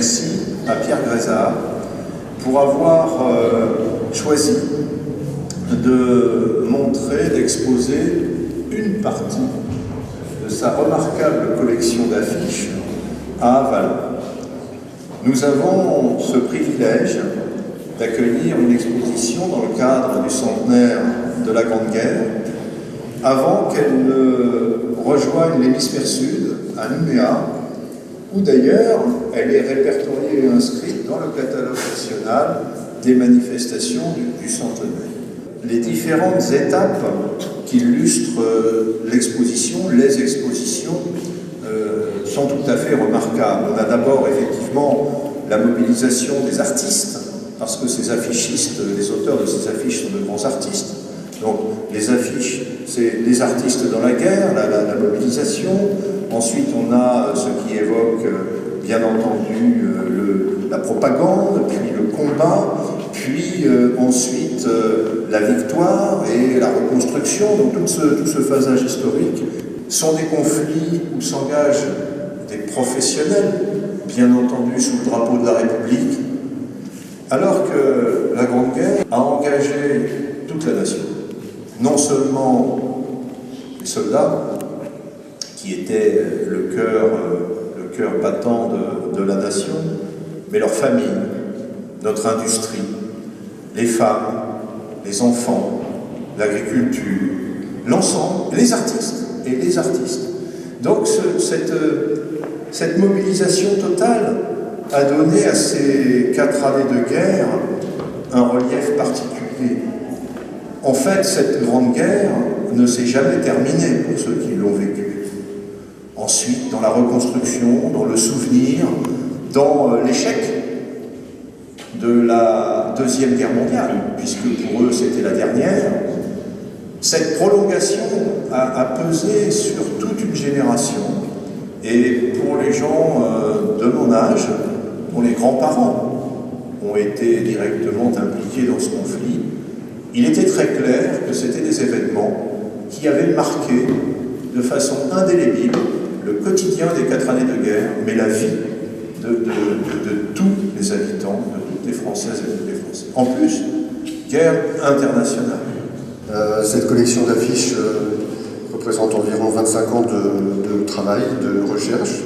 merci à Pierre Grézard pour avoir choisi de montrer, d'exposer une partie de sa remarquable collection d'affiches à Vallon. Nous avons ce privilège d'accueillir une exposition dans le cadre du centenaire de la Grande Guerre, avant qu'elle ne rejoigne l'hémisphère sud, à Nouméa, où d'ailleurs elle est répertoriée et inscrite dans le catalogue national des manifestations du centenaire. Les différentes étapes qui illustrent l'exposition, les expositions, sont tout à fait remarquables. On a d'abord effectivement la mobilisation des artistes, parce que ces affichistes, les auteurs de ces affiches sont de grands artistes. Donc les affiches, c'est les artistes dans la guerre, la mobilisation. Ensuite on a ce qui évoque bien entendu la propagande, puis le combat, puis ensuite la victoire et la reconstruction. Donc tout ce phasage historique sont des conflits où s'engagent des professionnels, bien entendu sous le drapeau de la République, alors que la Grande Guerre a engagé toute la nation. Non seulement les soldats, qui étaient le cœur battant de la nation, mais leurs familles, notre industrie, les femmes, les enfants, l'agriculture, l'ensemble, les artistes et les artistes. Donc cette mobilisation totale a donné à ces 4 années de guerre un relief particulier. En fait, cette grande guerre ne s'est jamais terminée pour ceux qui l'ont vécue. Ensuite, dans la reconstruction, dans le souvenir, dans l'échec de la Deuxième Guerre mondiale, puisque pour eux c'était la dernière, cette prolongation a pesé sur toute une génération. Et pour les gens de mon âge, pour les grands-parents ont été directement impliqués dans ce conflit, il était très clair que c'était des événements qui avaient marqué de façon indélébile le quotidien des 4 années de guerre, mais la vie de tous les habitants, de toutes les Françaises et de tous les Français. En plus, guerre internationale. Cette collection d'affiches représente environ 25 ans de travail, de recherche.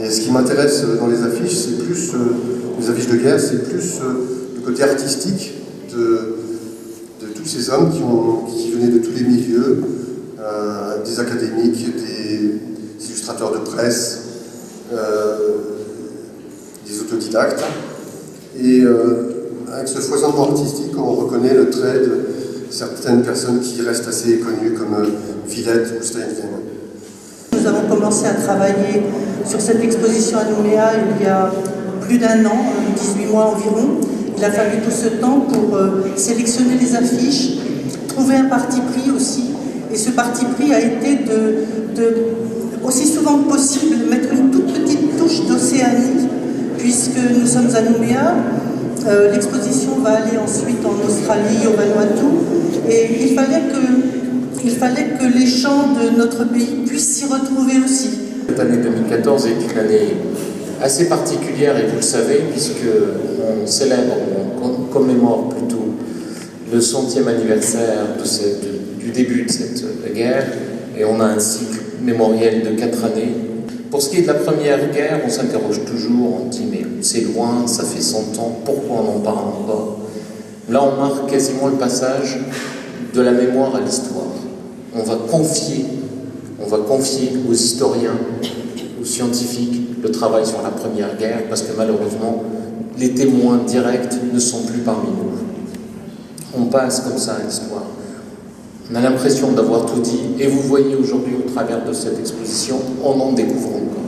Et ce qui m'intéresse dans les affiches, c'est plus, les affiches de guerre, c'est plus le côté artistique de tous ces hommes qui venaient de tous les milieux, des académiques, des illustrateurs de presse, des autodidactes. Et avec ce foisonnement artistique, on reconnaît le trait de certaines personnes qui restent assez connues, comme Villette ou Steinway. Nous avons commencé à travailler sur cette exposition à Nouméa il y a plus d'1 an, 18 mois environ. Il a fallu tout ce temps pour sélectionner les affiches, trouver un parti pris aussi. Et ce parti pris a été de aussi souvent que possible, mettre une toute petite touche d'Océanie, puisque nous sommes à Nouméa. L'exposition va aller ensuite en Australie, au Vanuatu, et il fallait que les gens de notre pays puissent s'y retrouver aussi. Cette année 2014 est une année assez particulière, et vous le savez, puisqu'on célèbre, on commémore plutôt le 100e anniversaire du début de cette guerre, et on a un cycle mémoriel de 4 années. Pour ce qui est de la Première Guerre, on s'interroge toujours, on dit mais c'est loin, ça fait 100 ans, pourquoi on n'en parle pas? Là on marque quasiment le passage de la mémoire à l'histoire. On va confier aux historiens, aux scientifiques, le travail sur la Première Guerre, parce que malheureusement, les témoins directs ne sont plus parmi nous. On passe comme ça à l'histoire. On a l'impression d'avoir tout dit, et vous voyez aujourd'hui au travers de cette exposition, on en découvre encore.